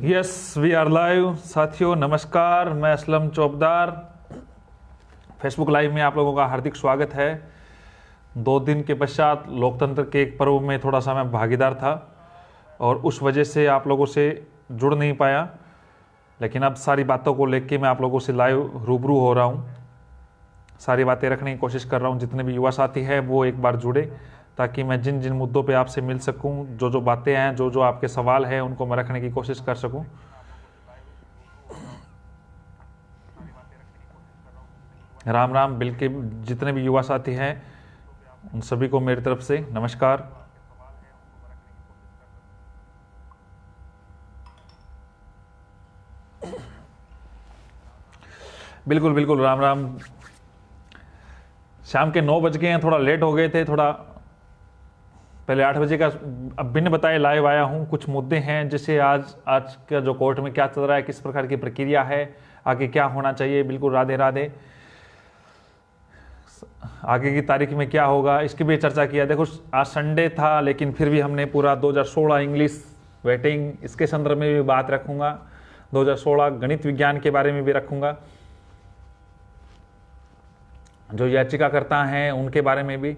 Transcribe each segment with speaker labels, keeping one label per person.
Speaker 1: Yes we are live. साथियों नमस्कार, मैं असलम चौबदार। फेसबुक लाइव में आप लोगों का हार्दिक स्वागत है। 2 दिन के पश्चात लोकतंत्र के एक पर्व में थोड़ा सा मैं भागीदार था और उस वजह से आप लोगों से जुड़ नहीं पाया, लेकिन अब सारी बातों को लेके मैं आप लोगों से लाइव रूबरू हो रहा हूँ। सारी बातें रखने की कोशिश कर रहा हूँ। जितने भी युवा साथी हैं वो एक बार जुड़े, ताकि मैं जिन जिन मुद्दों पे आपसे मिल सकूं, जो जो बातें हैं, जो जो आपके सवाल हैं, उनको मैं रखने की कोशिश कर सकूं। राम राम। बिल्कुल, जितने भी युवा साथी हैं उन सभी को मेरी तरफ से नमस्कार। बिल्कुल बिल्कुल, राम राम। शाम के 9 बज गए हैं, थोड़ा लेट हो गए थे। थोड़ा पहले 8 बजे का अब बिन बताए लाइव आया हूँ। कुछ मुद्दे हैं, जैसे आज का जो कोर्ट में क्या चल रहा है, किस प्रकार की प्रक्रिया है, आगे क्या होना चाहिए। बिल्कुल, राधे राधे। आगे की तारीख में क्या होगा इसकी भी चर्चा किया। देखो, आज संडे था, लेकिन फिर भी हमने पूरा 2016 इंग्लिश वेटिंग, इसके संदर्भ में भी बात रखूंगा। 2016 गणित विज्ञान के बारे में भी रखूंगा। जो याचिकाकर्ता हैं उनके बारे में भी।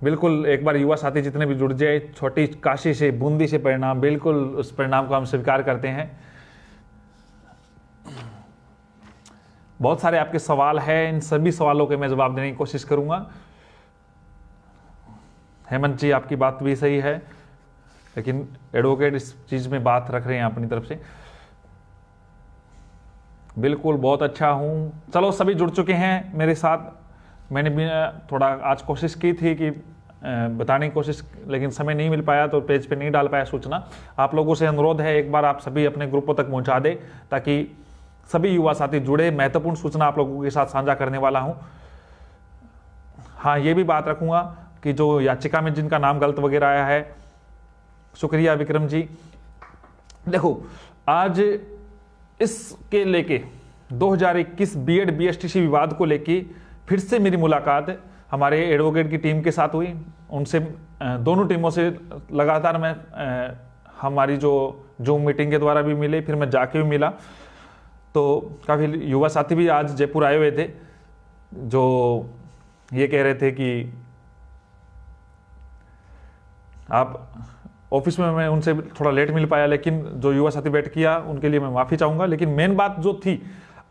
Speaker 1: बिल्कुल, एक बार युवा साथी जितने भी जुड़ जाए। छोटी काशी से बूंदी से परिणाम, बिल्कुल उस परिणाम को हम स्वीकार करते हैं। बहुत सारे आपके सवाल हैं, इन सभी सवालों के मैं जवाब देने की कोशिश करूंगा। हेमंत जी, आपकी बात भी सही है, लेकिन एडवोकेट इस चीज में बात रख रहे हैं अपनी तरफ से। बिल्कुल, बहुत अच्छा हूँ। चलो, सभी जुड़ चुके हैं मेरे साथ। मैंने भी थोड़ा आज कोशिश की थी कि बताने की कोशिश, लेकिन समय नहीं मिल पाया तो पेज पे नहीं डाल पाया सूचना। आप लोगों से अनुरोध है, एक बार आप सभी अपने ग्रुपों तक पहुंचा दें, ताकि सभी युवा साथी जुड़े। महत्वपूर्ण सूचना आप लोगों के साथ साझा करने वाला हूं। हाँ, ये भी बात रखूंगा कि जो याचिका में जिनका नाम गलत वगैरह आया है, शुक्रिया विक्रम जी। देखो, आज इसके लेके 2021 बीएड बीएसटीसी विवाद को लेके फिर से मेरी मुलाकात हमारे एडवोकेट की टीम के साथ हुई। उनसे, दोनों टीमों से लगातार मैं हमारी जो जूम मीटिंग के द्वारा भी मिले, फिर मैं जाके भी मिला। तो काफ़ी युवा साथी भी आज जयपुर आए हुए थे, जो ये कह रहे थे कि आप ऑफिस में, मैं उनसे थोड़ा लेट मिल पाया, लेकिन जो युवा साथी बैठ किया उनके लिए मैं माफ़ी चाहूँगा। लेकिन मेन बात जो थी,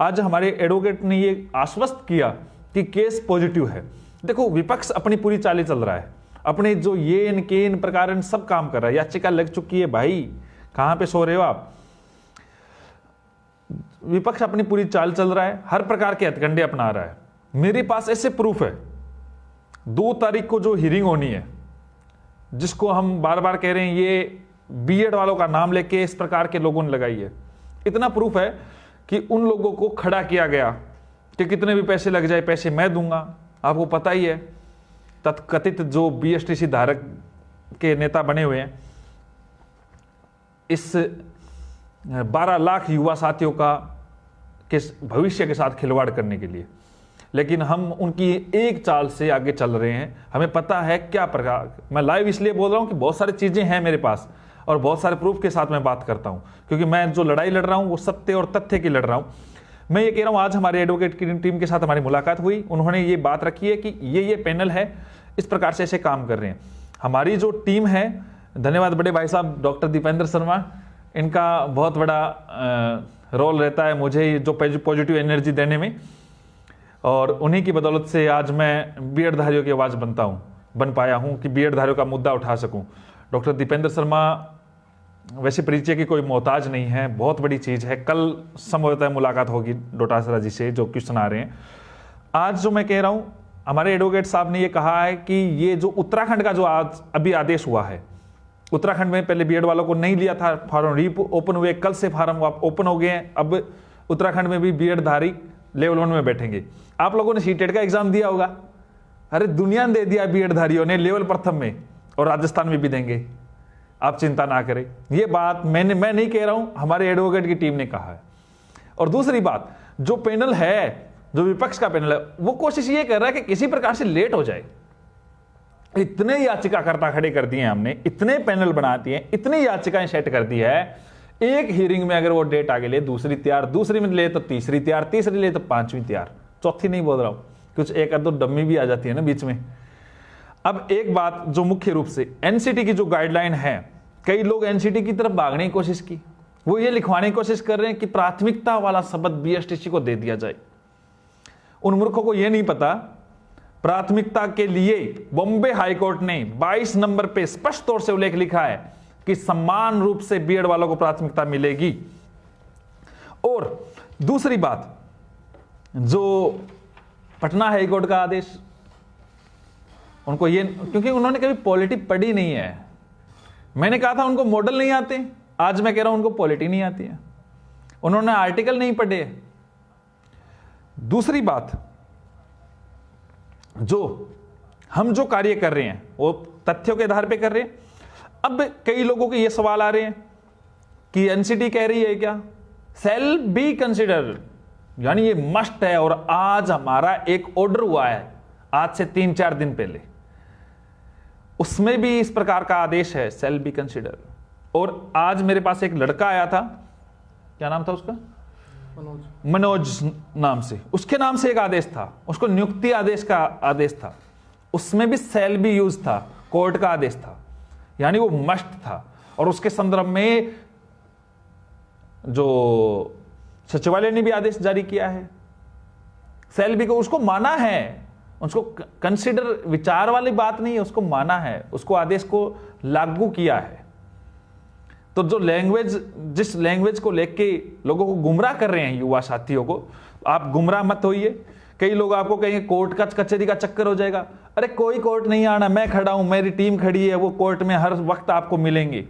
Speaker 1: आज हमारे एडवोकेट ने ये आश्वस्त किया कि केस पॉजिटिव है। देखो, विपक्ष अपनी पूरी चालें चल रहा है, अपने जो ये केन प्रकार सब काम कर रहा है। याचिका लग चुकी है, भाई कहाँ पे सो रहे हो आप। विपक्ष अपनी पूरी चाल चल रहा है, हर प्रकार के हथकंडे अपना रहा है। मेरे पास ऐसे प्रूफ है। 2 तारीख को जो हियरिंग होनी है, जिसको हम बार बार कह रहे हैं, ये बीएड वालों का नाम लेके इस प्रकार के लोगों ने लगाई है। इतना प्रूफ है कि उन लोगों को खड़ा किया गया कि कितने भी पैसे लग जाए, पैसे मैं दूंगा। आपको पता ही है, तथाकथित जो बीएसटीसी धारक के नेता बने हुए हैं, इस 12 लाख युवा साथियों का के भविष्य के साथ खिलवाड़ करने के लिए। लेकिन हम उनकी एक चाल से आगे चल रहे हैं। हमें पता है क्या प्रकार। मैं लाइव इसलिए बोल रहा हूं कि बहुत सारी चीजें हैं मेरे पास और बहुत सारे प्रूफ के साथ मैं बात करता हूं, क्योंकि मैं जो लड़ाई लड़ रहा हूं वो सत्य और तथ्य की लड़ रहा हूं। मैं ये कह रहा हूं, आज हमारे एडवोकेट की टीम के साथ हमारी मुलाकात हुई। उन्होंने ये बात रखी है कि ये पैनल है, इस प्रकार से ऐसे काम कर रहे हैं। हमारी जो टीम है, धन्यवाद बड़े भाई साहब डॉक्टर दीपेंद्र शर्मा, इनका बहुत बड़ा रोल रहता है मुझे जो पॉजिटिव एनर्जी देने में, और उन्हीं की बदौलत से आज मैं बीएड धारियों की आवाज़ बन पाया हूं कि बीएड धारियों का मुद्दा उठा सकूं। डॉक्टर दीपेंद्र शर्मा वैसे परिचय की कोई मोहताज नहीं है, बहुत बड़ी चीज़ है। कल संभवतः मुलाकात होगी डोटासरा जी से, जो क्वेश्चन आ रहे हैं। आज जो मैं कह रहा हूं, हमारे एडवोकेट साहब ने ये कहा है कि ये जो उत्तराखंड का जो आज अभी आदेश हुआ है, उत्तराखंड में पहले बीएड वालों को नहीं लिया था, फॉर्म री ओपन हुए, कल से फॉर्म ओपन हो गए हैं। अब उत्तराखंड में भी बीएड धारी लेवल 1 में बैठेंगे। आप लोगों ने सीटेट का एग्जाम दिया होगा, अरे दुनिया ने दे दिया बीएड धारियों ने लेवल प्रथम में, और राजस्थान में भी देंगे। आप चिंता ना करें। ये बात मैं नहीं कह रहा हूं, हमारे एडवोकेट की टीम ने कहा है। और दूसरी बात, जो पैनल है, जो विपक्ष का पैनल है, वो कोशिश ये कर रहा है कि किसी प्रकार से लेट हो जाए। इतने याचिकाकर्ता खड़े कर दिए हमने, इतने पैनल बना दिए, इतनी याचिकाएं सेट कर दी है, एक हियरिंग में अगर वो डेट आगे ले दूसरी तैयार, दूसरी में ले तो तीसरी तैयार, तीसरी ले तो पांचवी तैयार, चौथी नहीं बोल रहा हूं, कुछ एक दो डम्मी भी आ जाती है ना बीच में। अब एक बात जो मुख्य रूप से एनसीटी की जो गाइडलाइन है, कई लोग एनसीटी की तरफ भागने की कोशिश की, वो ये लिखवाने की कोशिश कर रहे हैं कि प्राथमिकता वाला शब्द बीएसटीसी को दे दिया जाए। उन मूर्खों को यह नहीं पता प्राथमिकता के लिए बॉम्बे हाईकोर्ट ने 22 नंबर पे स्पष्ट तौर से उल्लेख लिखा है कि समान रूप से बीएड वालों को प्राथमिकता मिलेगी। और दूसरी बात, जो पटना हाईकोर्ट का आदेश, उनको ये, क्योंकि उन्होंने कभी पॉलिटी पढ़ी नहीं है, मैंने कहा था उनको मॉडल नहीं आते, आज मैं कह रहा हूं उनको पॉलिटी नहीं आती है, उन्होंने आर्टिकल नहीं पढ़े। दूसरी बात, जो हम जो कार्य कर रहे हैं वो तथ्यों के आधार पे कर रहे हैं। अब कई लोगों के ये सवाल आ रहे हैं कि एनसीटी कह रही है क्या सेल बी कंसिडर, यानी ये मस्ट है। और आज हमारा एक ऑर्डर हुआ है, आज से 3-4 दिन पहले, उसमें भी इस प्रकार का आदेश है, सेल बी कंसिडर। और आज मेरे पास एक लड़का आया था, क्या नाम था उसका, मनोज नाम से, उसके नाम से एक आदेश था, उसको नियुक्ति आदेश का आदेश था, उसमें भी सेल बी यूज था, कोर्ट का आदेश था, यानी वो मस्ट था। और उसके संदर्भ में जो सचिवालय ने भी आदेश जारी किया है, सेल बी को उसको माना है, उसको कंसिडर विचार वाली बात नहीं है, उसको माना है, उसको आदेश को लागू किया है। तो जो लैंग्वेज, जिस लैंग्वेज को लेके लोगों को गुमराह कर रहे हैं, युवा साथियों को, आप गुमराह मत होइए। कई लोग आपको कहेंगे कोर्ट का कचहरी का चक्कर हो जाएगा, अरे कोई कोर्ट नहीं आना, मैं खड़ा हूं, मेरी टीम खड़ी है, वो कोर्ट में हर वक्त आपको मिलेंगे।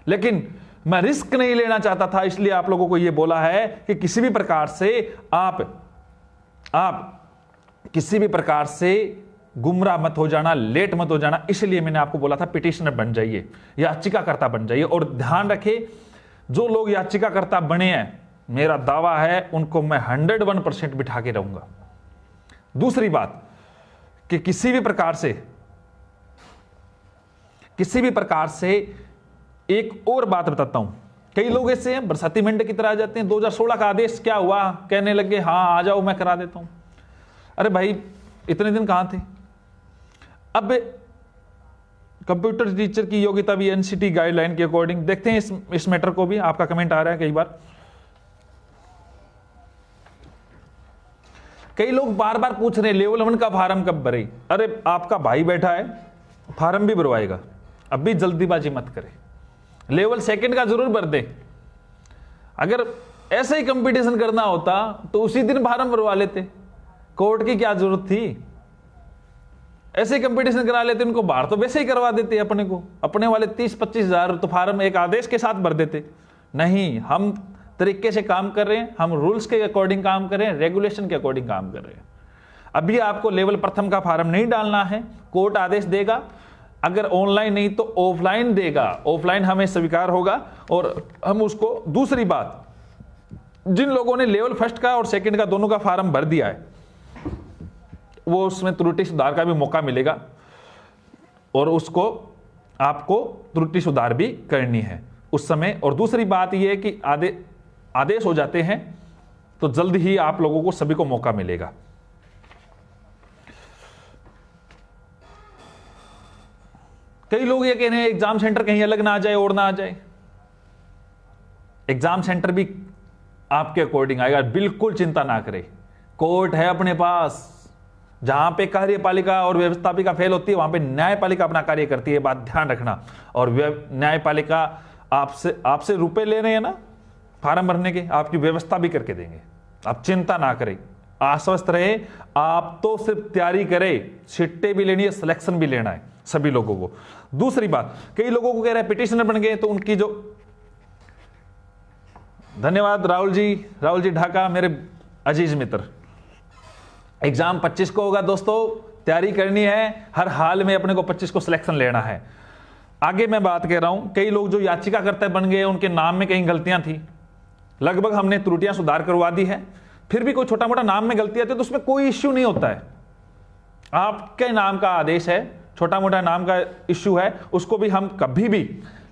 Speaker 1: लेकिन मैं रिस्क नहीं लेना चाहता था, इसलिए आप लोगों को यह बोला है कि किसी भी प्रकार से आप किसी भी प्रकार से गुमराह मत हो जाना, लेट मत हो जाना। इसलिए मैंने आपको बोला था पिटिशनर बन जाइए, याचिकाकर्ता बन जाइए। और ध्यान रखिए, जो लोग याचिकाकर्ता बने हैं, मेरा दावा है उनको मैं 101% बिठा के रहूंगा। दूसरी बात कि किसी भी प्रकार से एक और बात बताता हूं, कई लोग ऐसे हैं बरसाती मेंढे की तरह आ जाते हैं, 2016 का आदेश क्या हुआ, कहने लगे हाँ आ जाओ मैं करा देता हूं। अरे भाई इतने दिन कहां थे। अब कंप्यूटर टीचर की योग्यता भी एनसीटी गाइडलाइन के अकॉर्डिंग, देखते हैं इस मैटर को भी। आपका कमेंट आ रहा है कई बार, कई लोग बार बार पूछ रहे हैं लेवल 1 का फार्म कब भरे। अरे आपका भाई बैठा है, फार्म भी भरवाएगा, अभी जल्दीबाजी मत करे, लेवल 2 का जरूर भर दे। अगर ऐसे ही कंपटीशन करना होता तो उसी दिन फार्म भरवा लेते, कोर्ट की क्या जरूरत थी। ऐसे ही कंपटीशन करा लेते, उनको बाहर तो वैसे ही करवा देते, अपने को अपने वाले 30-25 हजार तो फार्म एक आदेश के साथ भर देते। नहीं, हम तरीके से काम कर रहे हैं, हम रूल्स के अकॉर्डिंग काम कर रहे हैं, रेगुलेशन के अकॉर्डिंग काम कर रहे हैं। अभी आपको लेवल 1 का फार्म नहीं डालना है, कोर्ट आदेश देगा, अगर ऑनलाइन नहीं तो ऑफलाइन देगा, ऑफलाइन हमें स्वीकार होगा और हम उसको। दूसरी बात, जिन लोगों ने लेवल 1 का और 2 का दोनों का फार्म भर दिया है, वो उसमें त्रुटि सुधार का भी मौका मिलेगा और उसको आपको त्रुटि सुधार भी करनी है उस समय। और दूसरी बात यह है कि आदेश हो जाते हैं तो जल्द ही आप लोगों को सभी को मौका मिलेगा। कई लोग ये कह रहे हैं एग्जाम सेंटर कहीं अलग ना आ जाए और ना आ जाए। एग्जाम सेंटर भी आपके अकॉर्डिंग आएगा, बिल्कुल चिंता ना करें। कोर्ट है अपने पास, जहां पे कार्यपालिका और व्यवस्थापिका फेल होती है वहां पे न्यायपालिका अपना कार्य करती है, बात ध्यान रखना। और न्यायपालिका आपसे रुपए ले रहे हैं ना फार्म भरने के, आपकी व्यवस्था भी करके देंगे, आप चिंता ना करें, आश्वस्त रहे। आप तो सिर्फ तैयारी करें, छिट्टे भी लेनी है, सिलेक्शन भी लेना है सभी लोगों को। दूसरी बात, कई लोगों को कह रहे हैं पिटिशनर बन गए तो उनकी जो, धन्यवाद राहुल जी ढाका, मेरे अजीज मित्र। एग्जाम 25 को होगा दोस्तों, तैयारी करनी है, हर हाल में अपने को 25 को सिलेक्शन लेना है। आगे मैं बात कर रहा हूं, कई लोग जो याचिकाकर्ता बन गए, उनके नाम में कहीं गलतियां थी, लगभग हमने त्रुटियां सुधार करवा दी है। फिर भी कोई छोटा मोटा नाम में गलतियां थी तो उसमें कोई इश्यू नहीं होता है। आपके नाम का आदेश है, छोटा मोटा नाम का इश्यू है, उसको भी हम कभी भी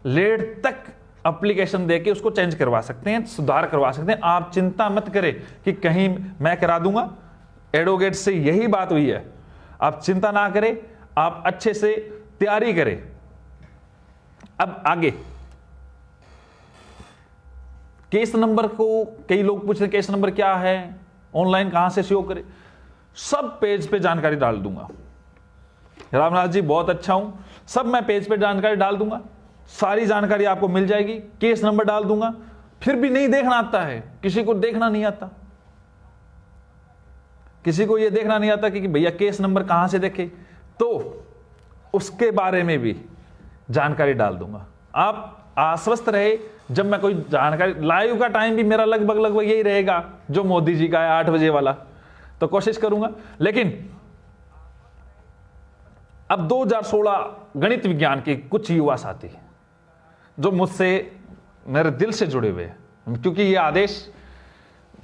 Speaker 1: लेट तक एप्लीकेशन देके उसको चेंज करवा सकते हैं, सुधार करवा सकते हैं। आप चिंता मत करें कि कहीं मैं करा दूंगा, एडवोकेट से यही बात हुई है। आप चिंता ना करें, आप अच्छे से तैयारी करें। अब आगे केस नंबर को कई लोग पूछ रहे हैं केस नंबर क्या है, ऑनलाइन कहां से शो करें, सब पेज पे जानकारी डाल दूंगा। रामनाथ जी बहुत अच्छा हूं, सब मैं पेज पे जानकारी डाल दूंगा, सारी जानकारी आपको मिल जाएगी, केस नंबर डाल दूंगा। फिर भी नहीं देखना आता है, किसी को देखना नहीं आता, किसी को यह देखना नहीं आता कि भैया केस नंबर कहां से देखे, तो उसके बारे में भी जानकारी डाल दूंगा। आप आश्वस्त रहे, जब मैं कोई जानकारी, लाइव का टाइम भी मेरा लगभग यही रहेगा जो मोदी जी का है 8 बजे वाला, तो कोशिश करूंगा। लेकिन अब 2016 गणित विज्ञान के कुछ युवा साथी जो मुझसे मेरे दिल से जुड़े हुए हैं, क्योंकि ये आदेश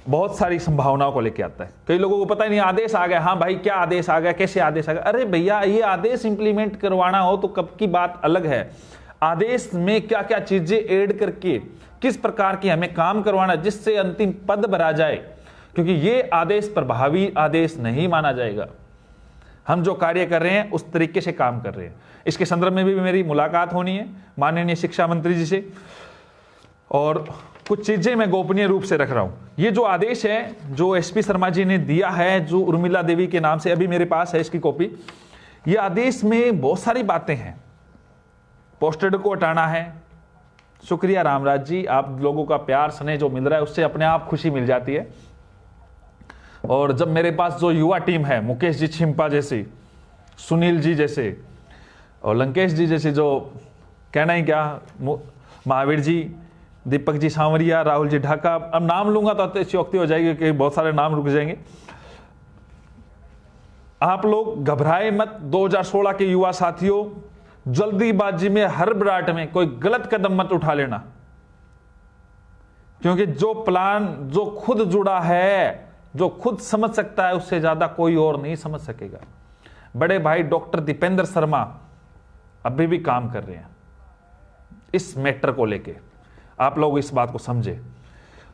Speaker 1: बहुत सारी संभावनाओं को लेकर आता है। कई लोगों को पता ही नहीं आदेश आ गया, हाँ भाई क्या आदेश आ गया, कैसे आदेश आ गया। अरे भैया ये आदेश इंप्लीमेंट करवाना हो तो कब की बात अलग है, आदेश में क्या क्या चीजें ऐड करके किस प्रकार की हमें काम करवाना जिससे अंतिम पद भरा जाए, क्योंकि ये आदेश प्रभावी आदेश नहीं माना जाएगा। हम जो कार्य कर रहे हैं उस तरीके से काम कर रहे हैं। इसके संदर्भ में भी मेरी मुलाकात होनी है माननीय शिक्षा मंत्री जी से, और कुछ चीजें मैं गोपनीय रूप से रख रहा हूं। ये जो आदेश है जो एसपी शर्मा जी ने दिया है, जो उर्मिला देवी के नाम से, अभी मेरे पास है इसकी कॉपी। ये आदेश में बहुत सारी बातें हैं, पोस्टेड को हटाना है। शुक्रिया रामराज जी, आप लोगों का प्यार स्नेह जो मिल रहा है उससे अपने आप खुशी मिल जाती है। और जब मेरे पास जो युवा टीम है, मुकेश जी छिंपा जैसे, सुनील जी जैसे और लंकेश जी जैसे, जो कहना ही क्या, महावीर जी, दीपक जी सांवरिया, राहुल जी ढाका, अब नाम लूंगा तो अतिशयोक्ति हो जाएगी कि बहुत सारे नाम रुक जाएंगे। आप लोग घबराए मत। 2016 के युवा साथियों, जल्दीबाजी में हड़बड़ाहट में कोई गलत कदम मत उठा लेना, क्योंकि जो प्लान जो खुद जुड़ा है, जो खुद समझ सकता है, उससे ज्यादा कोई और नहीं समझ सकेगा। बड़े भाई डॉक्टर दीपेंद्र शर्मा अभी भी काम कर रहे हैं इस मैटर को लेके, आप लोग इस बात को समझे।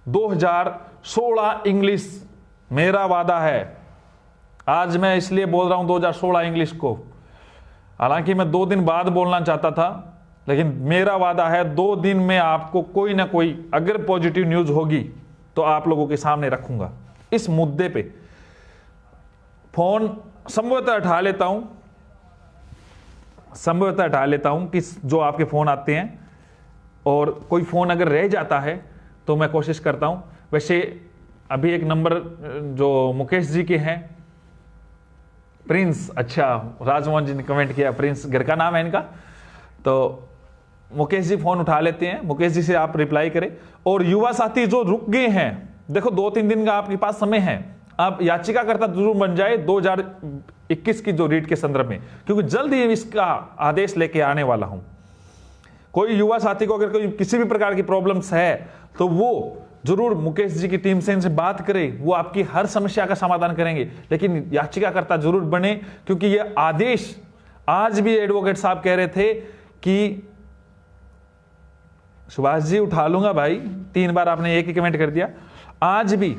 Speaker 1: 2016 इंग्लिश मेरा वादा है, आज मैं इसलिए बोल रहा हूं 2016 इंग्लिश को, हालांकि मैं 2 दिन बाद बोलना चाहता था, लेकिन मेरा वादा है 2 दिन में आपको कोई ना कोई अगर पॉजिटिव न्यूज होगी तो आप लोगों के सामने रखूंगा। इस मुद्दे पे फोन संभवतः हटा लेता हूं कि जो आपके फोन आते हैं, और कोई फोन अगर रह जाता है तो मैं कोशिश करता हूं। वैसे अभी एक नंबर जो मुकेश जी के हैं, प्रिंस, अच्छा राजमोहन जी ने कमेंट किया, प्रिंस घर का नाम है इनका, तो मुकेश जी फोन उठा लेते हैं, मुकेश जी से आप रिप्लाई करें। और युवा साथी जो रुक गए हैं, देखो 2-3 दिन का आपके पास समय है, आप याचिकाकर्ता जरूर बन जाए 2021 की जो रीट के संदर्भ में, क्योंकि जल्द ही इसका आदेश लेके आने वाला हूं। कोई युवा साथी को अगर कोई किसी भी प्रकार की प्रॉब्लम्स है तो वो जरूर मुकेश जी की टीम से इनसे बात करें, वो आपकी हर समस्या का समाधान करेंगे। लेकिन याचिकाकर्ता जरूर बने, क्योंकि ये आदेश, आज भी एडवोकेट साहब कह रहे थे कि सुभाष जी उठा लूंगा भाई, 3 बार आपने एक ही कमेंट कर दिया। आज भी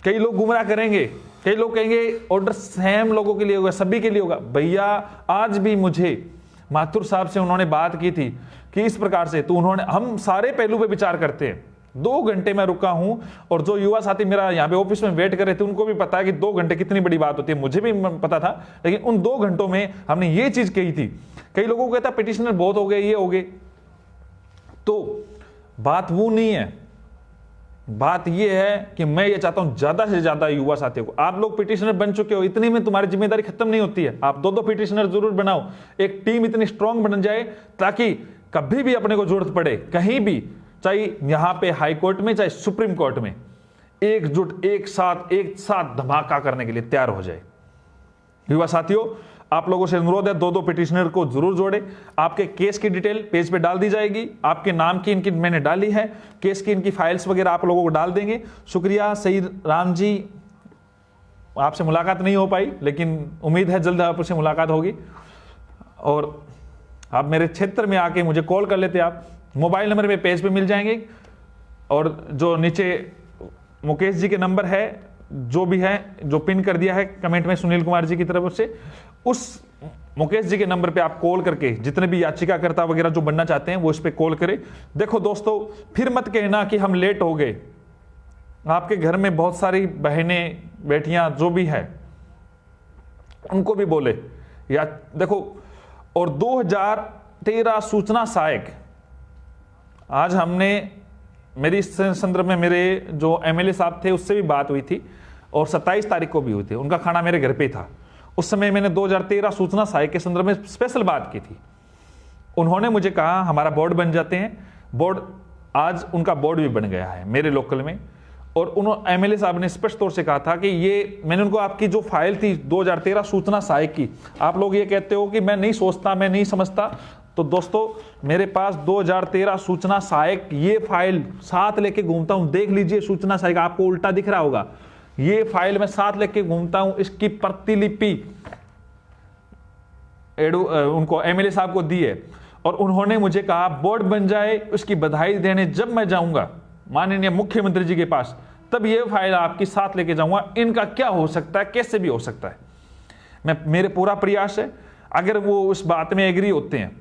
Speaker 1: कई लोग गुमराह करेंगे, कई लोग कहेंगे ऑर्डर सेम लोगों के लिए होगा, सभी के लिए होगा। भैया आज भी मुझे माथुर साहब से उन्होंने बात की थी कि इस प्रकार से, तो उन्होंने, हम सारे पहलू पे विचार करते हैं। 2 घंटे मैं रुका हूं, और जो युवा साथी मेरा यहाँ पे ऑफिस में वेट कर रहे थे उनको भी पता है कि 2 घंटे कितनी बड़ी बात होती है, मुझे भी पता था। लेकिन उन 2 घंटों में हमने ये चीज कही थी। कई लोगों को कहता पिटिशनर बहुत हो गए, ये हो गए, तो बात वो नहीं है। बात ये है कि मैं ये चाहता हूं ज्यादा से ज्यादा युवा साथियों को, आप लोग पिटिशनर बन चुके हो, इतने में तुम्हारी जिम्मेदारी खत्म नहीं होती है। आप 2-2 पिटिशनर जरूर बनाओ, एक टीम इतनी स्ट्रांग बन जाए ताकि कभी भी अपने को जरूरत पड़े, कहीं भी, चाहे यहां पे हाई कोर्ट में, चाहे सुप्रीम कोर्ट में, एकजुट एक साथ धमाका करने के लिए तैयार हो जाए। युवा साथियों, आप लोगों से अनुरोध है 2-2 पिटिशनर को जरूर जोड़े। आपके केस की डिटेल पेज पे डाल दी जाएगी, आपके नाम की इनकी मैंने डाली है, केस की इनकी फाइल्स वगैरह आप लोगों को डाल देंगे। शुक्रिया सईद राम जी, आपसे मुलाकात नहीं हो पाई, लेकिन उम्मीद है जल्द आपसे मुलाकात होगी। और आप मेरे क्षेत्र में आके मुझे कॉल कर लेते, आप मोबाइल नंबर में पेज पे मिल जाएंगे, और जो नीचे मुकेश जी के नंबर है, जो भी है, जो पिन कर दिया है कमेंट में सुनील कुमार जी की तरफ से, उस मुकेश जी के नंबर पे आप कॉल करके जितने भी याचिकाकर्ता वगैरह जो बनना चाहते हैं वो इस पे कॉल करें। देखो दोस्तों, फिर मत कहना कि हम लेट हो गए। आपके घर में बहुत सारी बहनें, बेटियां जो भी है, उनको भी बोले या देखो। और 2013 सूचना सहायक, आज हमने, मेरी इस संदर्भ में मेरे जो एमएलए साहब थे उससे भी बात हुई थी, और 27 तारीख को भी हुई थी, उनका खाना मेरे घर पे था। उस समय मैंने 2013 सूचना सहायक के संदर्भ में स्पेशल बात की थी। उन्होंने मुझे कहा हमारा बोर्ड बन जाते हैं। बोर्ड, आज उनका बोर्ड भी बन गया है मेरे लोकल में। और उन्होंने, एमएलए साहब ने स्पष्ट तौर से कहा था कि ये, मैंने उनको आपकी जो फाइल थी 2013 सूचना सहायक की, आप लोग ये कहते हो कि मैं नहीं सोचता, मैं नहीं समझता, तो दोस्तों मेरे पास 2013 सूचना सहायक ये फाइल साथ लेके घूमता हूं। देख लीजिए सूचना सहायक, आपको उल्टा दिख रहा होगा, ये फाइल मैं साथ लेके घूमता हूं। इसकी प्रतिलिपि उनको, एमएलए साहब को दी है, और उन्होंने मुझे कहा बोर्ड बन जाए, उसकी बधाई देने जब मैं जाऊंगा माननीय मुख्यमंत्री जी के पास, तब ये फाइल आपकी साथ लेके जाऊंगा। इनका क्या हो सकता है, कैसे भी हो सकता है। मेरे पूरा प्रयास है, अगर वो उस बात में एग्री होते हैं,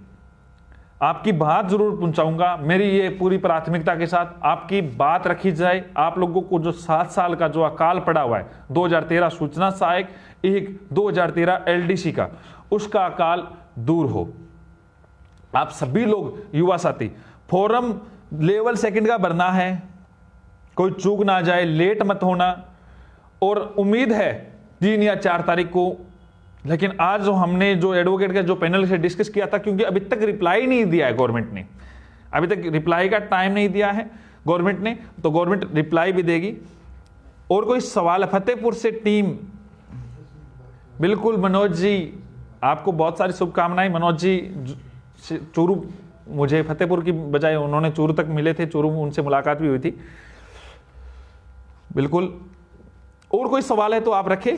Speaker 1: आपकी बात जरूर पहुंचाऊंगा। मेरी ये पूरी प्राथमिकता के साथ आपकी बात रखी जाए। आप लोगों को जो 7 साल का जो अकाल पड़ा हुआ है, 2013 सूचना सहायक, एक 2013 एलडीसी का, उसका अकाल दूर हो। आप सभी लोग युवा साथी, फॉर्म लेवल 2 का भरना है, कोई चूक ना जाए, लेट मत होना। और उम्मीद है 3 या 4 तारीख को, लेकिन आज जो हमने जो एडवोकेट का जो पैनल से डिस्कस किया था, क्योंकि अभी तक रिप्लाई नहीं दिया है गवर्नमेंट ने, अभी तक रिप्लाई का टाइम नहीं दिया है गवर्नमेंट ने, तो गवर्नमेंट रिप्लाई भी देगी। और कोई सवाल, फतेहपुर से टीम, बिल्कुल मनोज जी, आपको बहुत सारी शुभकामनाएं। मनोज जी चूरू, मुझे फतेहपुर की बजाय उन्होंने चूरू तक मिले थे, चूरू उनसे मुलाकात भी हुई थी, बिल्कुल। और कोई सवाल है तो आप रखें,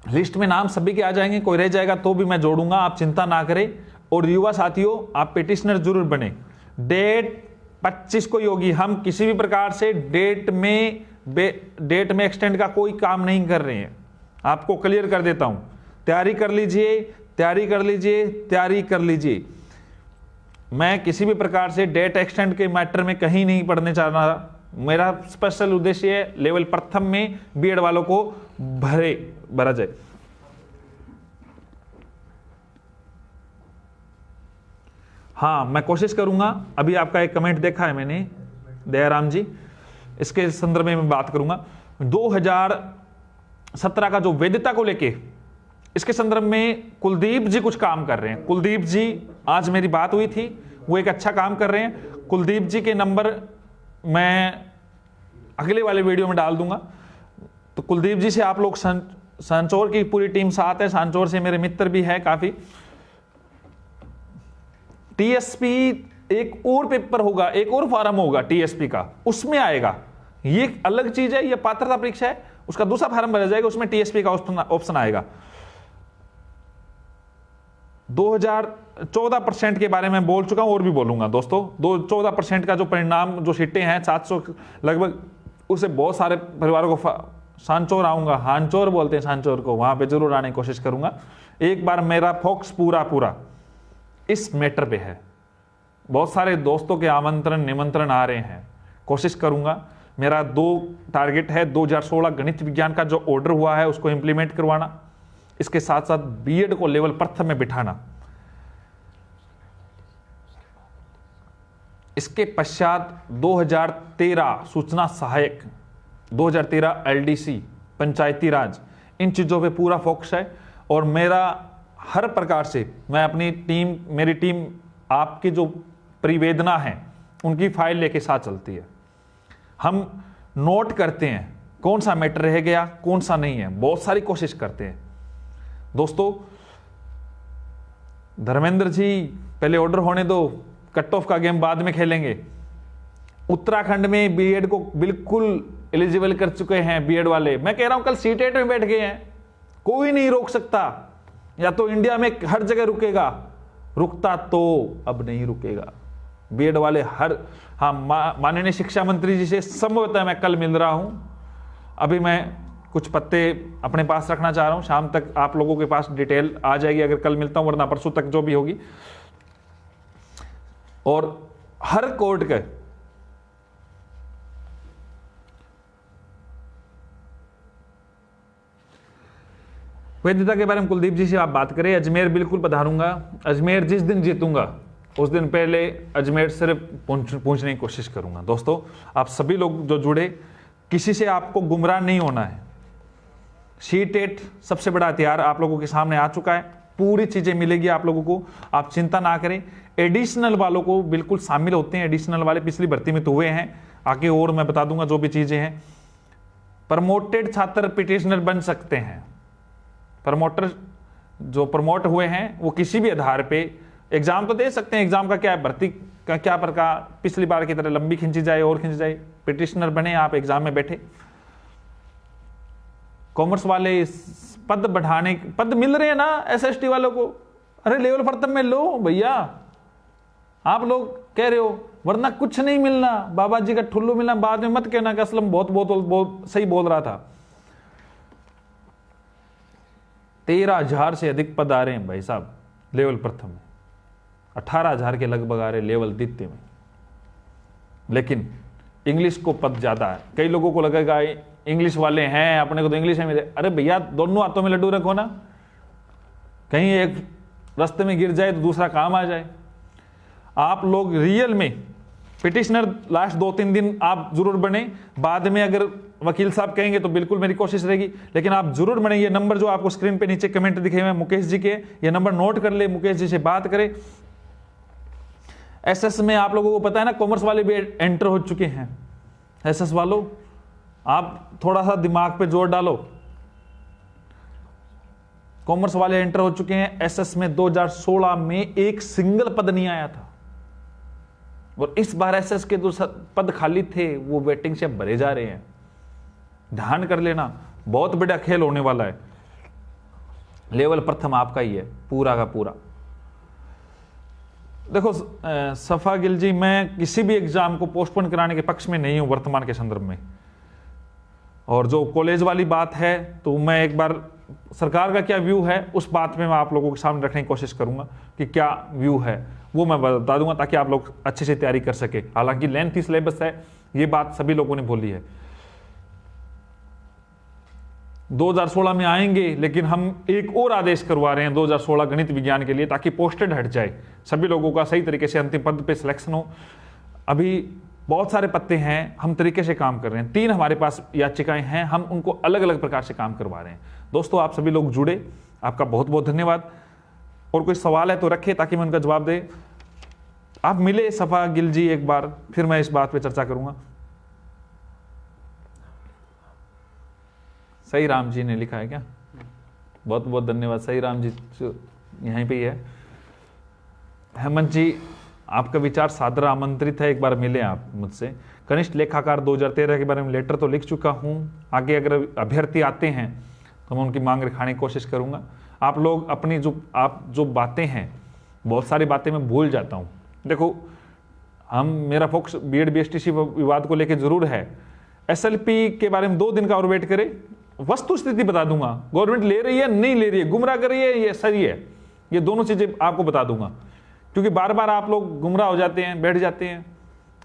Speaker 1: लिस्ट में नाम सभी के आ जाएंगे, कोई रह जाएगा तो भी मैं जोड़ूंगा, आप चिंता ना करें। और युवा साथियों, आप पिटिशनर जरूर बने। डेट 25 को ही होगी। हम किसी भी प्रकार से डेट में एक्सटेंड का कोई काम नहीं कर रहे हैं, आपको क्लियर कर देता हूं। तैयारी कर लीजिए, तैयारी कर लीजिए, तैयारी कर लीजिए। मैं किसी भी प्रकार से डेट एक्सटेंड के मैटर में कहीं नहीं पढ़ने चाह रहा। मेरा स्पेशल उद्देश्य है लेवल प्रथम में बीएड वालों को भरा जाए। हाँ, मैं कोशिश करूंगा। अभी आपका एक कमेंट देखा है मैंने, दयाराम जी, इसके संदर्भ में मैं बात करूंगा। 2017 का जो वैधता को लेके, इसके संदर्भ में कुलदीप जी कुछ काम कर रहे हैं। कुलदीप जी, आज मेरी बात हुई थी, वो एक अच्छा काम कर रहे हैं। कुलदीप जी के नंबर मैं अगले वाले वीडियो में डाल दूंगा। तो कुलदीप जी से आप लोग, सांचौर की पूरी टीम साथ है, सांचौर से मेरे मित्र भी है काफी। टीएसपी एक और पेपर होगा, एक और फॉर्म होगा टीएसपी का, उसमें आएगा। ये अलग चीज है, ये पात्रता परीक्षा है, उसका दूसरा फॉर्म भरा जाएगा, उसमें टीएसपी का ऑप्शन आएगा। 2014% के बारे में बोल चुका हूं और भी बोलूंगा दोस्तों। 14% का जो परिणाम, जो सीटें हैं 700 लगभग, उसे बहुत सारे परिवारों को, सांचौर आऊंगा, हांचौर बोलते हैं सांचौर को, वहां पे जरूर आने की कोशिश करूंगा। एक बार मेरा फोकस पूरा इस मैटर पे है। बहुत सारे दोस्तों के आमंत्रण निमंत्रण आ रहे हैं, कोशिश करूंगा। मेरा 2 टारगेट है। 2016 गणित विज्ञान का जो ऑर्डर हुआ है उसको इंप्लीमेंट करवाना, इसके साथ साथ बीएड को लेवल प्रथम में बिठाना। इसके पश्चात 2013 सूचना सहायक, 2013 एलडीसी, पंचायती राज, इन चीजों पे पूरा फोकस है। और मेरा हर प्रकार से, मैं अपनी टीम, मेरी टीम आपकी जो परिवेदना है उनकी फाइल लेके साथ चलती है। हम नोट करते हैं कौन सा मैटर रह गया, कौन सा नहीं है, बहुत सारी कोशिश करते हैं दोस्तों। धर्मेंद्र जी, पहले ऑर्डर होने दो, कट ऑफ का गेम बाद में खेलेंगे। उत्तराखंड में बीएड को बिल्कुल एलिजिबल कर चुके हैं बीएड वाले। मैं कह रहा हूं कल सीटेट में बैठ गए हैं, कोई नहीं रोक सकता। या तो इंडिया में हर जगह रुकेगा, रुकता तो अब नहीं रुकेगा। बीएड वाले हर, हाँ, माननीय शिक्षा मंत्री जी से संभवतः मैं कल मिल रहा हूं। अभी मैं कुछ पत्ते अपने पास रखना चाह रहा हूं, शाम तक आप लोगों के पास डिटेल आ जाएगी अगर कल मिलता हूं, वरना परसों तक जो भी होगी। और हर कोर्ट के वैधता के बारे में कुलदीप जी से आप बात करें। अजमेर बिल्कुल पधारूंगा। अजमेर जिस दिन जीतूंगा उस दिन पहले अजमेर सिर्फ पहुंचने की कोशिश करूंगा। दोस्तों, आप सभी लोग जो जुड़े, किसी से आपको गुमराह नहीं होना है। सी-टेट सबसे बड़ा हथियार आप लोगों के सामने आ चुका है, पूरी चीजें मिलेगी आप लोगों को, आप चिंता ना करें। एडिशनल वालों को बिल्कुल शामिल होते हैं, एडिशनल वाले पिछली भर्ती में तो हुए हैं, आगे और मैं बता दूंगा जो भी चीजें हैं। प्रमोटेड छात्र पिटिशनर बन सकते हैं। प्रमोटर जो प्रमोट हुए हैं वो किसी भी आधार पे एग्जाम तो दे सकते हैं। एग्जाम का क्या है, भर्ती का क्या प्रकार पिछली बार की तरह लंबी खींची जाए और खींची जाए, पिटिशनर बने, आप एग्जाम में बैठे। कॉमर्स वाले पद बढ़ाने, पद मिल रहे हैं ना एसएसटी वालों को, अरे लेवल प्रथम में लो भैया, आप लोग कह रहे हो, वरना कुछ नहीं मिलना। बाबा जी का ठुल्लू मिलना बाद में मत कहना कि असलम बहुत सही बोल रहा था। 13,000 से अधिक पद आ रहे हैं भाई साहब लेवल प्रथम में, 18,000 के लगभग आ रहे लेवल द्वितीय में। लेकिन इंग्लिश को पद ज्यादा है। कई लोगों को लगेगा इंग्लिश वाले हैं, अपने को तो इंग्लिश में मिले। अरे भैया, दोनों हाथों में लड्डू रखो ना, कहीं एक रास्ते में गिर जाए तो दूसरा काम आ जाए। आप लोग रियल में पिटिशनर लास्ट 2-3 दिन आप जरूर बने, बाद में अगर वकील साहब कहेंगे तो बिल्कुल मेरी कोशिश रहेगी, लेकिन आप जरूर बने। ये नंबर जो आपको स्क्रीन पे नीचे कमेंट दिखे हुए हैं मुकेश जी के, ये नंबर नोट कर ले, मुकेश जी से बात करें। एसएस में आप लोगों को पता है ना, कॉमर्स वाले भी एंटर हो चुके हैं। एसएस वालों, आप थोड़ा सा दिमाग पे जोर डालो, कॉमर्स वाले एंटर हो चुके हैं। एसएस में 2016 में एक सिंगल पद नहीं आया था, और इस बार एसएस के जो पद खाली थे वो वेटिंग से भरे जा रहे हैं। ध्यान कर लेना, बहुत बड़ा खेल होने वाला है। लेवल प्रथम आपका ही है पूरा का पूरा। देखो सफा गिल जी, मैं किसी भी एग्जाम को पोस्टपोन कराने के पक्ष में नहीं हूं वर्तमान के संदर्भ में। और जो कॉलेज वाली बात है, तो मैं एक बार सरकार का क्या व्यू है उस बात में मैं आप लोगों के सामने रखने की कोशिश करूंगा कि क्या व्यू है वो मैं बता दूंगा, ताकि आप लोग अच्छे से तैयारी कर सके। हालांकि लेंथी सिलेबस है, ये बात सभी लोगों ने बोली है। 2016 में आएंगे, लेकिन हम एक और आदेश करवा रहे हैं 2016 गणित विज्ञान के लिए, ताकि पोस्टेड हट जाए, सभी लोगों का सही तरीके से अंतिम पद पे सिलेक्शन हो। अभी बहुत सारे पत्ते हैं, हम तरीके से काम कर रहे हैं। 3 हमारे पास याचिकाएं हैं, हम उनको अलग अलग प्रकार से काम करवा रहे हैं। दोस्तों, आप सभी लोग जुड़े, आपका बहुत बहुत धन्यवाद। और कोई सवाल है तो रखे ताकि मैं उनका जवाब दे। आप मिले सफा गिल जी एक बार, फिर मैं इस बात पे चर्चा करूंगा। सही राम जी ने लिखा है क्या? बहुत बहुत धन्यवाद। सही राम जी यहीं पे ही है। हेमंत जी, आपका विचार सादर आमंत्रित है, एक बार मिले आप मुझसे। कनिष्ठ लेखाकार 2013 के बारे में लेटर तो लिख चुका हूं, आगे अगर अभ्यर्थी आते हैं तो मैं उनकी मांग रखाने की कोशिश करूंगा। आप लोग अपनी जो बातें हैं, बहुत सारी बातें मैं भूल जाता हूं। देखो, मेरा फोकस बीएड बीएसटीसी विवाद को लेकर जरूर है। एसएलपी के बारे में 2 दिन का और वेट करें, वस्तु स्थिति बता दूंगा। गवर्नमेंट ले रही है, नहीं ले रही है, गुमराह कर रही है, ये सही है, ये दोनों चीजें आपको बता दूंगा। क्योंकि बार बार आप लोग गुमराह हो जाते हैं, बैठ जाते हैं।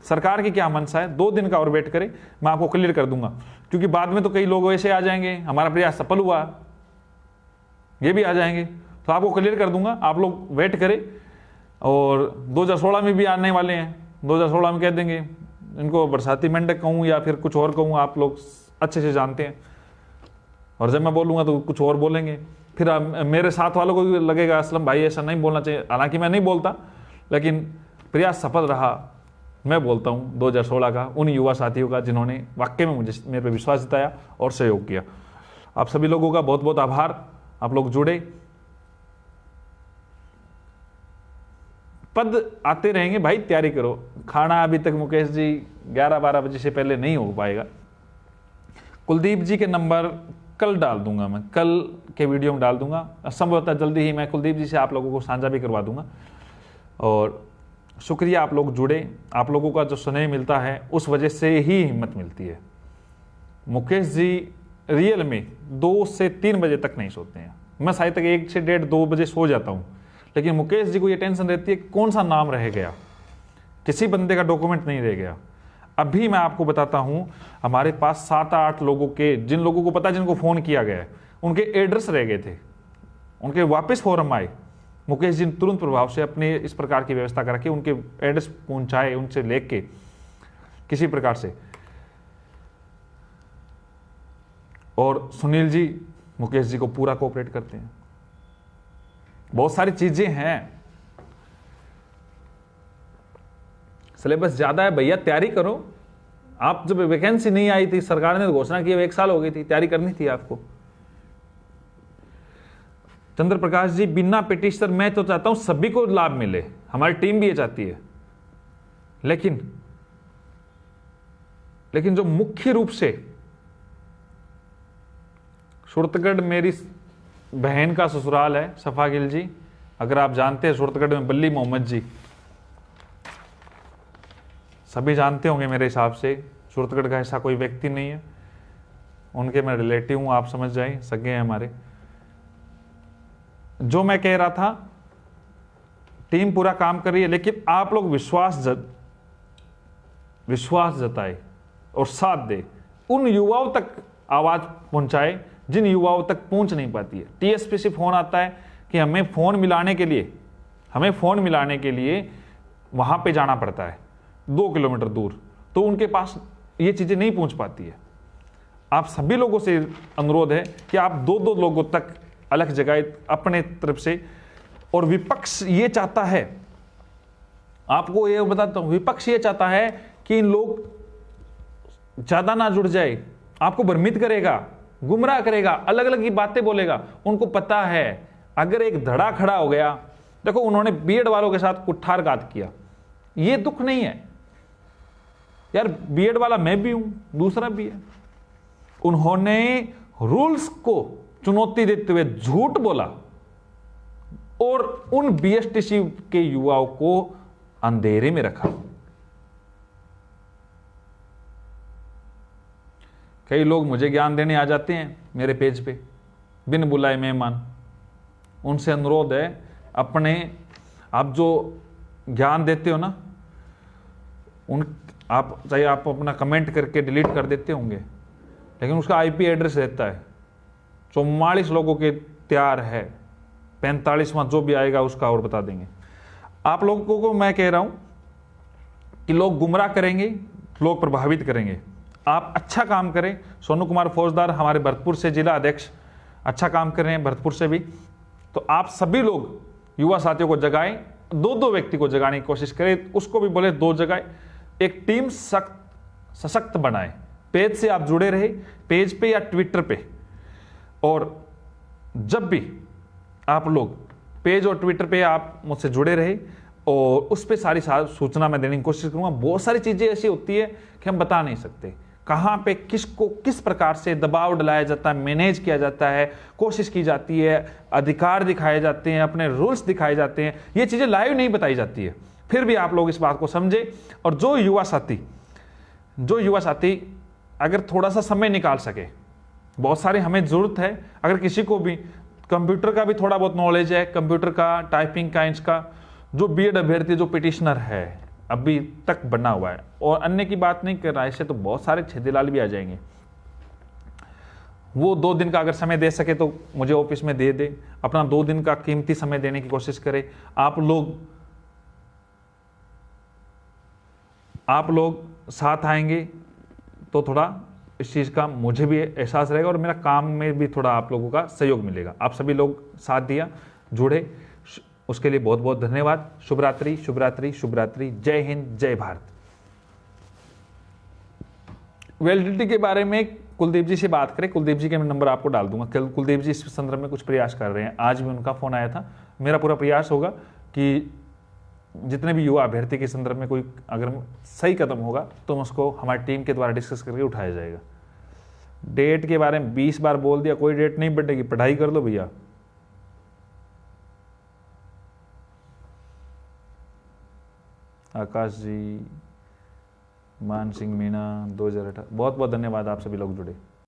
Speaker 1: सरकार की क्या मंशा है, 2 दिन का और वेट करें, मैं आपको क्लियर कर दूंगा। क्योंकि बाद में तो कई लोग ऐसे आ जाएंगे, हमारा प्रयास सफल हुआ, ये भी आ जाएंगे, तो आपको क्लियर कर दूंगा। आप लोग वेट करें। और 2016 में भी आने वाले हैं, 2016 में कह देंगे, इनको बरसाती मेंढक कहूँ या फिर कुछ और कहूँ, आप लोग अच्छे से जानते हैं। और जब मैं बोलूँगा तो कुछ और बोलेंगे, फिर मेरे साथ वालों को भी लगेगा असलम भाई ऐसा नहीं बोलना चाहिए। हालांकि मैं नहीं बोलता, लेकिन प्रयास सफल रहा। मैं बोलता हूँ 2016 का उन युवा साथियों का जिन्होंने वाकई में मेरे पे विश्वास जताया और सहयोग किया। आप सभी लोगों का बहुत बहुत आभार। आप लोग जुड़े, पद आते रहेंगे भाई, तैयारी करो। खाना अभी तक मुकेश जी 11-12 बजे से पहले नहीं हो पाएगा। कुलदीप जी के नंबर कल डाल दूंगा, मैं कल के वीडियो में डाल दूंगा, संभवतः जल्दी ही मैं कुलदीप जी से आप लोगों को साझा भी करवा दूंगा। और शुक्रिया, आप लोग जुड़े, आप लोगों का जो स्नेह मिलता है उस वजह से ही हिम्मत मिलती है। मुकेश जी रियल में 2 से 3 बजे तक नहीं सोते हैं, मैं शायद तक 1 से 1:30 2 बजे सो जाता हूँ, लेकिन मुकेश जी को ये टेंशन रहती है कौन सा नाम रह गया, किसी बंदे का डॉक्यूमेंट नहीं रह गया। अभी मैं आपको बताता हूं, हमारे पास 7-8 लोगों के, जिन लोगों को पता, जिनको फोन किया गया है, उनके एड्रेस रह गए थे, उनके वापस फॉर्म आए। मुकेश जी ने तुरंत प्रभाव से अपने इस प्रकार की व्यवस्था करा के उनके एड्रेस पहुंचाए, उनसे लेके किसी प्रकार से। और सुनील जी मुकेश जी को पूरा कोऑपरेट करते हैं। बहुत सारी चीजें हैं, सिलेबस ज्यादा है भैया, तैयारी करो। आप जब वैकेंसी नहीं आई थी, सरकार ने घोषणा की, 1 साल हो गई थी, तैयारी करनी थी आपको। चंद्र प्रकाश जी, बिना पिटिशन मैं तो चाहता हूं सभी को लाभ मिले, हमारी टीम भी ये चाहती है, लेकिन जो मुख्य रूप से सुरतगढ़ मेरी बहन का ससुराल है, सफा गिल जी, अगर आप जानते हैं सुरतगढ़ में बल्ली मोहम्मद जी, सभी जानते होंगे मेरे हिसाब से, सुरतगढ़ का ऐसा कोई व्यक्ति नहीं है, उनके मैं रिलेटिव हूं, आप समझ जाए, सगे हैं हमारे। जो मैं कह रहा था, टीम पूरा काम कर रही है, लेकिन आप लोग विश्वास जताए और साथ दे, उन युवाओं तक आवाज पहुंचाए जिन युवाओं तक पहुंच नहीं पाती है। टीएसपी से फोन आता है कि हमें फोन मिलाने के लिए वहां पे जाना पड़ता है 2 किलोमीटर दूर, तो उनके पास ये चीजें नहीं पहुंच पाती है। आप सभी लोगों से अनुरोध है कि आप 2-2 लोगों तक अलग जगह अपने तरफ से, और विपक्ष ये चाहता है, आपको ये बताता हूं, विपक्ष ये चाहता है कि इन लोग ज्यादा ना जुड़ जाए, आपको भ्रमित करेगा, गुमराह करेगा, अलग अलग की बातें बोलेगा। उनको पता है अगर एक धड़ा खड़ा हो गया, देखो उन्होंने बीएड वालों के साथ कुठारघात किया, ये दुख नहीं है यार, बीएड वाला मैं भी हूं, दूसरा भी है। उन्होंने रूल्स को चुनौती देते हुए झूठ बोला और उन बीएसटीसी के युवाओं को अंधेरे में रखा। कई लोग मुझे ज्ञान देने आ जाते हैं मेरे पेज पे, बिन बुलाए मेहमान। उनसे अनुरोध है, आप जो ज्ञान देते हो ना, चाहे आप अपना कमेंट करके डिलीट कर देते होंगे, लेकिन उसका आईपी एड्रेस रहता है। 44 लोगों के तैयार है, 45वां जो भी आएगा उसका और बता देंगे। आप लोगों को मैं कह रहा हूं कि लोग गुमराह करेंगे, लोग प्रभावित करेंगे। आप अच्छा काम करें। सोनू कुमार फौजदार हमारे भरतपुर से जिला अध्यक्ष अच्छा काम कर रहे हैं, भरतपुर से भी। तो आप सभी लोग युवा साथियों को जगाएं, 2-2 व्यक्ति को जगाने की कोशिश करें, उसको भी बोले 2 जगह, एक टीम सशक्त बनाए। पेज से आप जुड़े रहे, पेज पे या ट्विटर पे, और जब भी आप लोग पेज और ट्विटर पे आप मुझसे जुड़े रहे और उस पर सारी सूचना मैं देने की कोशिश करूंगा। बहुत सारी चीजें ऐसी होती है कि हम बता नहीं सकते, कहां पे किसको किस प्रकार से दबाव डाला जाता है, मैनेज किया जाता है, कोशिश की जाती है, अधिकार दिखाए जाते हैं, अपने रूल्स दिखाए जाते हैं, ये चीजें लाइव नहीं बताई जाती है। फिर भी आप लोग इस बात को समझे, और जो युवा साथी अगर थोड़ा सा समय निकाल सके, बहुत सारे हमें जरूरत है, अगर किसी को भी कंप्यूटर का भी थोड़ा बहुत नॉलेज है, कंप्यूटर का, टाइपिंग का, इसका, जो बीएड अभ्यर्थी जो पिटिशनर है अभी तक बना हुआ है, और अन्य की बात नहीं कर रहा, इससे तो बहुत सारे छेदीलाल भी आ जाएंगे, वो 2 दिन का अगर समय दे सके तो मुझे ऑफिस में दे दे, अपना 2 दिन का कीमती समय देने की कोशिश करें। आप लोग साथ आएंगे तो थोड़ा इस चीज़ का मुझे भी एहसास रहेगा और मेरा काम में भी थोड़ा आप लोगों का सहयोग मिलेगा। आप सभी लोग साथ दिया, जुड़े, उसके लिए बहुत बहुत धन्यवाद। शुभ रात्रि, शुभ रात्रि, शुभ रात्रि। जय हिंद, जय भारत। वैलिडिटी के बारे में कुलदीप जी से बात करें, कुलदीप जी के मैं नंबर आपको डाल दूंगा। कल कुलदीप जी इस संदर्भ में कुछ प्रयास कर रहे हैं, आज भी उनका फोन आया था। मेरा पूरा प्रयास होगा कि जितने भी युवा अभ्यर्थी के संदर्भ में कोई अगर सही कदम होगा तो उसको हमारी टीम के द्वारा डिस्कस करके उठाया जाएगा। डेट के बारे में 20 बार बोल दिया, कोई डेट नहीं बढ़ेगी, पढ़ाई कर लो भैया। आकाश जी, मान सिंह मीणा 2018, बहुत बहुत धन्यवाद, आप सभी लोग जुड़े।